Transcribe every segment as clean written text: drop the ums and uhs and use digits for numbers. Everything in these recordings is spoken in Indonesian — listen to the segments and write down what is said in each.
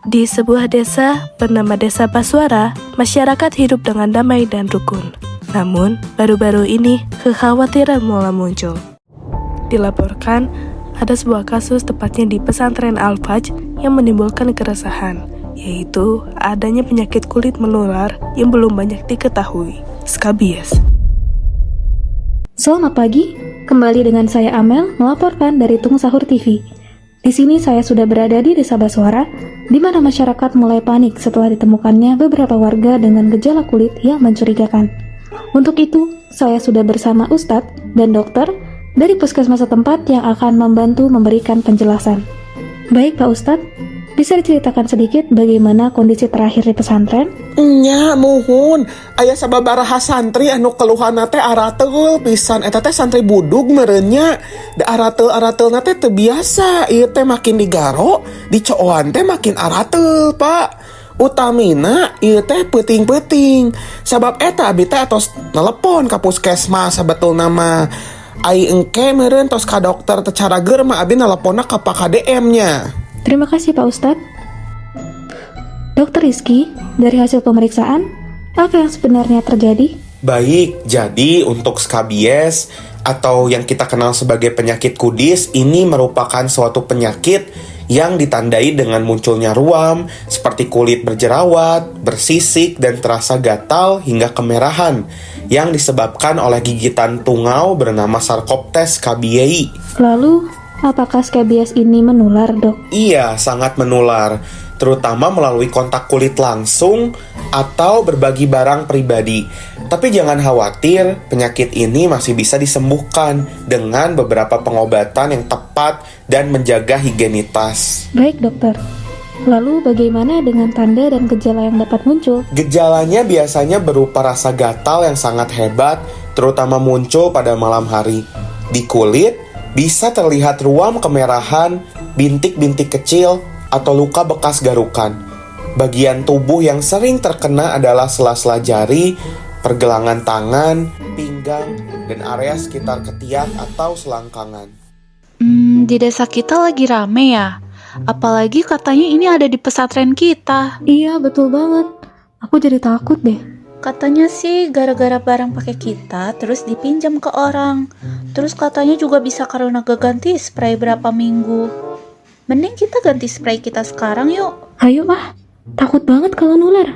Di sebuah desa bernama Desa Baswara, masyarakat hidup dengan damai dan rukun. Namun, baru-baru ini kekhawatiran mulai muncul. Dilaporkan, ada sebuah kasus tepatnya di pesantren Al-Fajr yang menimbulkan keresahan, yaitu adanya penyakit kulit menular yang belum banyak diketahui, skabies. Selamat pagi, kembali dengan saya Amel melaporkan dari Tung Sahur TV. Di sini saya sudah berada di Desa Baswara, di mana masyarakat mulai panik setelah ditemukannya beberapa warga dengan gejala kulit yang mencurigakan. Untuk itu, saya sudah bersama Ustadz dan dokter dari puskesmas setempat yang akan membantu memberikan penjelasan. Baik Pak Ustadz, bisa diceritakan sedikit bagaimana kondisi terakhir di pesantren? Nya mohon, aya sababaraha santri anu keluhanna teh arateul pisan eta teh santri budug merenya. Da arateul teh teu biasa, ieu teh makin digaro, dicooan teh makin arateul, Pak. Utamina ieu teh peuting-peuting. Sabab eta abi teh tos nelepon ka puskesmas sabetulna mah. Ai engke meureun tos ka dokter teh cara geur mah abi neleponna ka Pak KDM-nya. Terima kasih Pak Ustadz. Dokter Rizky, dari hasil pemeriksaan, apa yang sebenarnya terjadi? Baik, jadi untuk skabies atau yang kita kenal sebagai penyakit kudis ini merupakan suatu penyakit yang ditandai dengan munculnya ruam seperti kulit berjerawat, bersisik, dan terasa gatal hingga kemerahan yang disebabkan oleh gigitan tungau bernama Sarcoptes scabiei. Lalu, apakah skabies ini menular, Dok? Iya, sangat menular, terutama melalui kontak kulit langsung atau berbagi barang pribadi. Tapi jangan khawatir, penyakit ini masih bisa disembuhkan dengan beberapa pengobatan yang tepat dan menjaga higienitas. Baik, dokter. Lalu bagaimana dengan tanda dan gejala yang dapat muncul? Gejalanya biasanya berupa rasa gatal yang sangat hebat, terutama muncul pada malam hari. Di kulit, bisa terlihat ruam kemerahan, bintik-bintik kecil, atau luka bekas garukan. Bagian tubuh yang sering terkena adalah sela-sela jari, pergelangan tangan, pinggang, dan area sekitar ketiak atau selangkangan. Di desa kita lagi rame ya. Apalagi katanya ini ada di pesantren kita. Iya, betul banget. Aku jadi takut deh. Katanya sih gara-gara barang pakai kita terus dipinjam ke orang. Terus katanya juga bisa karena ganti spray berapa minggu. Mending kita ganti spray kita sekarang yuk. Ayo takut banget kalau nular.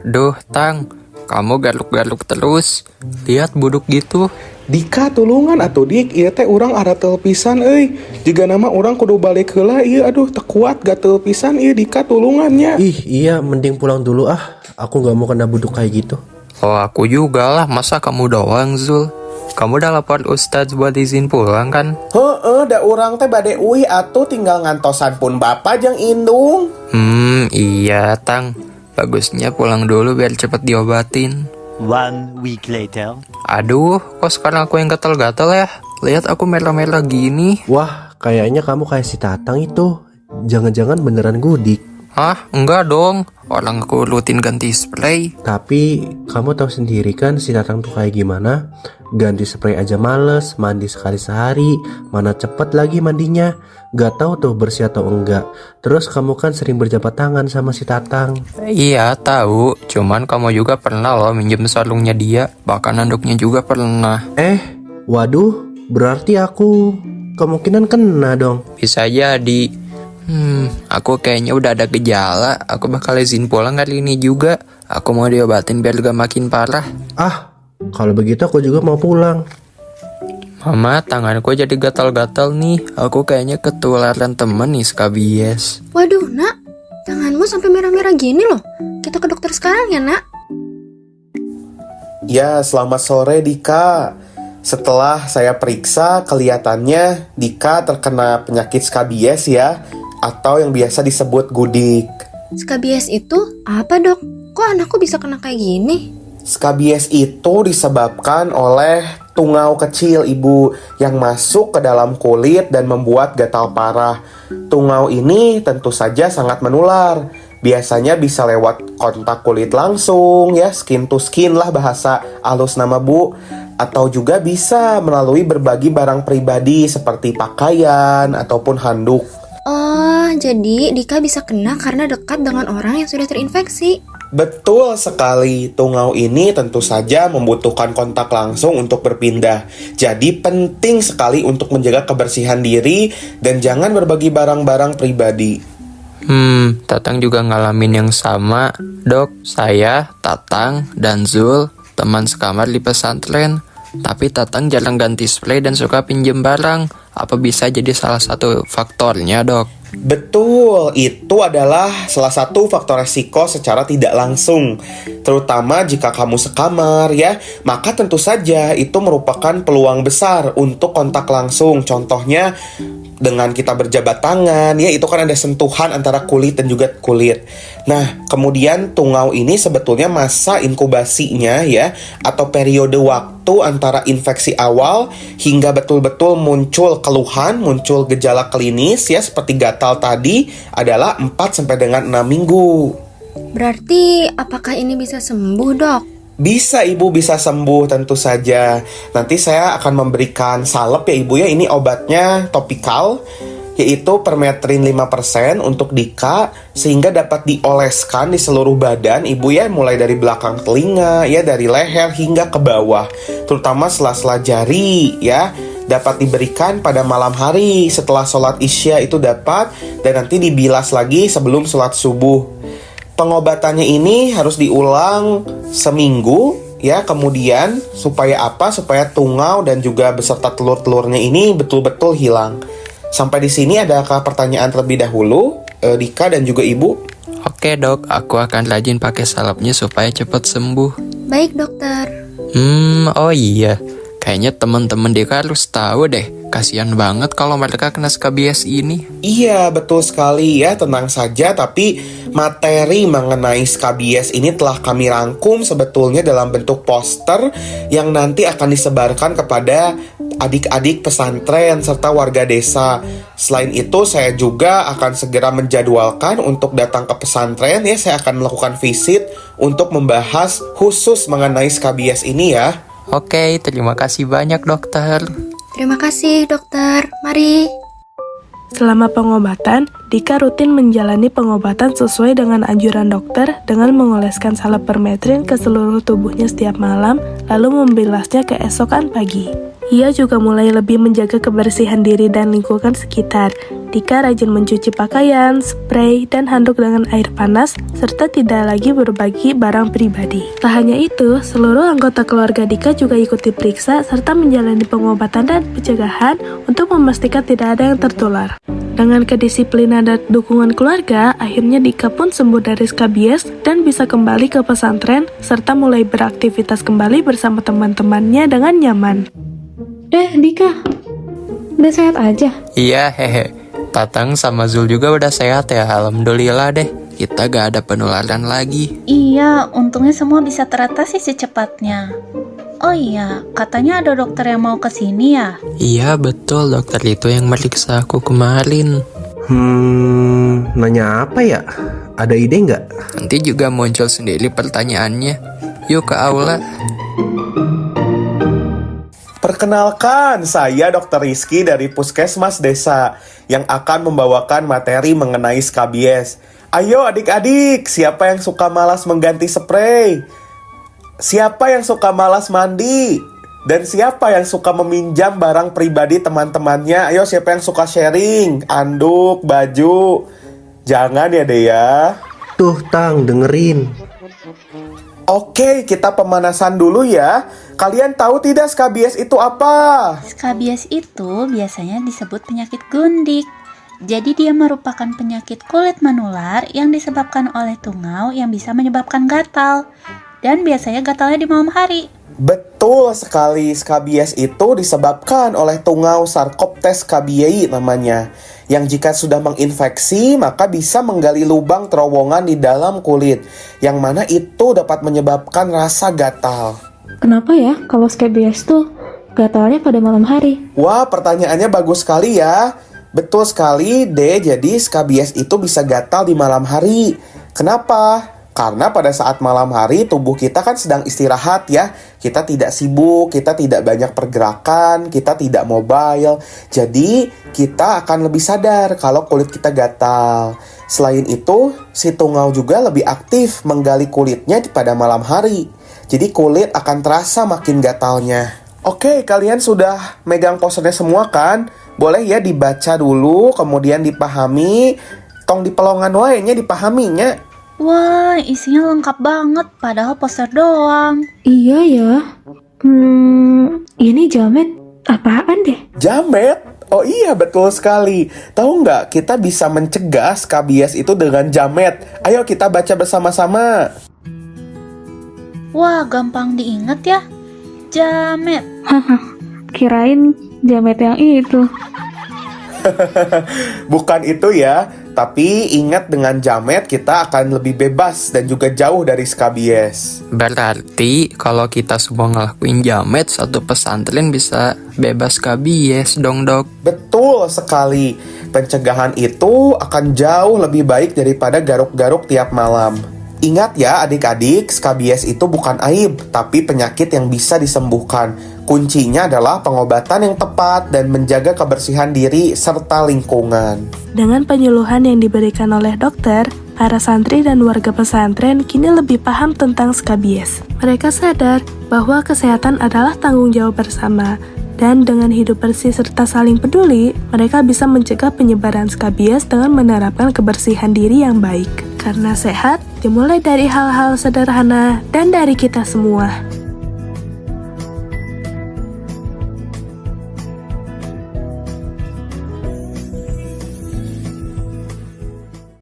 Duh, Tang, kamu garuk-garuk terus. Lihat buduk gitu. Dika tulungan atuh dik, ieu teh urang arateul pisan euy. Jiga nama urang kudu balik heula ieu, aduh teu kuat gatel pisan ieu Dika tulungannya. Ih, iya, mending pulang dulu Aku gak mau kena buduk kayak gitu. Oh, aku juga lah, masa kamu doang, Zul? Kamu udah lapor Ustadz buat izin pulang kan? Heeh, da urang teh bade uih atuh tinggal ngantosan pun Bapak jeung Indung. Iya, Tang. Bagusnya pulang dulu biar cepet diobatin. 1 week later. Aduh, kok sekarang aku yang gatal-gatal ya? Lihat aku merah-merah gini. Wah, kayaknya kamu kayak si Tatang itu. Jangan-jangan beneran gudik. Hah? Enggak dong. Orang aku rutin ganti spray. Tapi kamu tahu sendiri kan si Tatang tuh kayak gimana? Ganti spray aja males, mandi sekali sehari, mana cepet lagi mandinya. Gak tahu tuh bersih atau enggak. Terus kamu kan sering berjabat tangan sama si Tatang. Iya, tahu. Cuman kamu juga pernah loh minjem sarungnya dia. Bahkan anduknya juga pernah. Waduh, berarti aku kemungkinan kena dong. Bisa jadi. Aku kayaknya udah ada gejala. Aku bakal izin pulang hari ini juga. Aku mau diobatin biar gak makin parah. Kalau begitu aku juga mau pulang. Mama, tanganku jadi gatal-gatal nih. Aku kayaknya ketularan temen nih skabies. Waduh, Nak. Tanganmu sampai merah-merah gini loh. Kita ke dokter sekarang ya, Nak. Ya, selamat sore Dika. Setelah saya periksa, kelihatannya Dika terkena penyakit skabies ya, atau yang biasa disebut gudik. Skabies itu apa, Dok? Kok anakku bisa kena kayak gini? Skabies itu disebabkan oleh tungau kecil ibu yang masuk ke dalam kulit dan membuat gatal parah. Tungau ini tentu saja sangat menular. Biasanya bisa lewat kontak kulit langsung ya, skin to skin lah bahasa halus nama Bu. Atau juga bisa melalui berbagi barang pribadi seperti pakaian ataupun handuk. Oh, jadi Dika bisa kena karena dekat dengan orang yang sudah terinfeksi. Betul sekali, tungau ini tentu saja membutuhkan kontak langsung untuk berpindah. Jadi penting sekali untuk menjaga kebersihan diri dan jangan berbagi barang-barang pribadi. Tatang juga ngalamin yang sama, Dok. Saya, Tatang, dan Zul, teman sekamar di pesantren. Tapi Tatang jarang ganti spray dan suka pinjem barang. Apa bisa jadi salah satu faktornya, Dok? Betul, itu adalah salah satu faktor resiko secara tidak langsung. Terutama jika kamu sekamar ya, maka tentu saja itu merupakan peluang besar untuk kontak langsung. Contohnya dengan kita berjabat tangan ya, itu kan ada sentuhan antara kulit dan juga kulit. Nah, kemudian tungau ini sebetulnya masa inkubasinya ya, atau periode waktu antara infeksi awal hingga betul-betul muncul keluhan, muncul gejala klinis ya seperti gatal tadi adalah 4 sampai dengan 6 minggu. Berarti apakah ini bisa sembuh, Dok? Bisa Ibu, bisa sembuh tentu saja. Nanti saya akan memberikan salep ya Ibu ya. Ini obatnya topikal, yaitu permetrin 5% untuk Dika, sehingga dapat dioleskan di seluruh badan Ibu ya, mulai dari belakang telinga ya, dari leher hingga ke bawah, terutama sela-sela jari ya. Dapat diberikan pada malam hari setelah sholat isya itu dapat, dan nanti dibilas lagi sebelum sholat subuh. Pengobatannya ini harus diulang seminggu ya, kemudian supaya apa? Supaya tungau dan juga beserta telur-telurnya ini betul-betul hilang. Sampai di sini adakah pertanyaan terlebih dahulu, Dika dan juga Ibu? Oke, Dok. Aku akan rajin pakai salepnya supaya cepat sembuh. Baik, dokter. Oh iya. Kayaknya teman-teman Dika harus tahu deh. Kasian banget kalau mereka kena skabies ini. Iya, betul sekali ya, tenang saja. Tapi materi mengenai skabies ini telah kami rangkum sebetulnya dalam bentuk poster yang nanti akan disebarkan kepada adik-adik pesantren serta warga desa. Selain itu, saya juga akan segera menjadwalkan untuk datang ke pesantren ya. Saya akan melakukan visit untuk membahas khusus mengenai skabies ini ya. Oke, terima kasih banyak, dokter. Terima kasih, dokter. Mari. Selama pengobatan, Dika rutin menjalani pengobatan sesuai dengan anjuran dokter dengan mengoleskan salep permetrin ke seluruh tubuhnya setiap malam, lalu membilasnya keesokan pagi. Ia juga mulai lebih menjaga kebersihan diri dan lingkungan sekitar. Dika rajin mencuci pakaian, spray, dan handuk dengan air panas, serta tidak lagi berbagi barang pribadi. Tak hanya itu, seluruh anggota keluarga Dika juga ikut diperiksa serta menjalani pengobatan dan pencegahan untuk memastikan tidak ada yang tertular. Dengan kedisiplinan dan dukungan keluarga, akhirnya Dika pun sembuh dari skabies dan bisa kembali ke pesantren serta mulai beraktivitas kembali bersama teman-temannya dengan nyaman. Dika, udah sehat aja? Iya, hehe. Tatang sama Zul juga udah sehat ya, alhamdulillah deh. Kita gak ada penularan lagi. Iya, untungnya semua bisa teratasi secepatnya. Oh iya, katanya ada dokter yang mau kesini ya? Iya, betul. Dokter itu yang meriksa aku kemarin. Nanya apa ya? Ada ide nggak? Nanti juga muncul sendiri pertanyaannya. Yuk ke aula. Perkenalkan, saya Dr. Rizky dari Puskesmas Desa yang akan membawakan materi mengenai skabies. Ayo adik-adik, siapa yang suka malas mengganti spray? Siapa yang suka malas mandi? Dan siapa yang suka meminjam barang pribadi teman-temannya? Ayo, siapa yang suka sharing? Anduk, baju. Jangan ya deh ya. Tuh Tang, dengerin. Oke, kita pemanasan dulu ya. Kalian tahu tidak skabies itu apa? Skabies itu biasanya disebut penyakit gundik. Jadi dia merupakan penyakit kulit menular yang disebabkan oleh tungau yang bisa menyebabkan gatal. Dan biasanya gatalnya di malam hari. Betul sekali, skabies itu disebabkan oleh tungau Sarcoptes scabiei namanya, yang jika sudah menginfeksi maka bisa menggali lubang terowongan di dalam kulit, yang mana itu dapat menyebabkan rasa gatal. Kenapa ya kalau skabies tuh gatalnya pada malam hari? Wah, pertanyaannya bagus sekali ya. Betul sekali, jadi skabies itu bisa gatal di malam hari. Kenapa? Karena pada saat malam hari tubuh kita kan sedang istirahat ya. Kita tidak sibuk, kita tidak banyak pergerakan, kita tidak mobile. Jadi kita akan lebih sadar kalau kulit kita gatal. Selain itu, si tungau juga lebih aktif menggali kulitnya pada malam hari. Jadi kulit akan terasa makin gatalnya. Oke, kalian sudah megang posternya semua kan? Boleh ya dibaca dulu, kemudian dipahami. Tong di pelongan wae-nya dipahaminya. Wah, isinya lengkap banget, padahal poster doang. Iya ya. Ini jamet apaan deh? Jamet? Oh iya, betul sekali. Tahu nggak, kita bisa mencegah skabies itu dengan jamet. Ayo kita baca bersama-sama. Wah, gampang diingat ya. Jamet. Kirain jamet yang itu. Bukan itu ya, tapi ingat dengan jamet kita akan lebih bebas dan juga jauh dari skabies. Berarti kalau kita semua ngelakuin jamet, satu pesantren bisa bebas skabies dong, Dok. Betul sekali. Pencegahan itu akan jauh lebih baik daripada garuk-garuk tiap malam. Ingat ya adik-adik, skabies itu bukan aib, tapi penyakit yang bisa disembuhkan. Kuncinya adalah pengobatan yang tepat dan menjaga kebersihan diri serta lingkungan. Dengan penyuluhan yang diberikan oleh dokter, para santri dan warga pesantren kini lebih paham tentang skabies. Mereka sadar bahwa kesehatan adalah tanggung jawab bersama. Dan dengan hidup bersih serta saling peduli, mereka bisa mencegah penyebaran skabies dengan menerapkan kebersihan diri yang baik. Karena sehat dimulai dari hal-hal sederhana dan dari kita semua.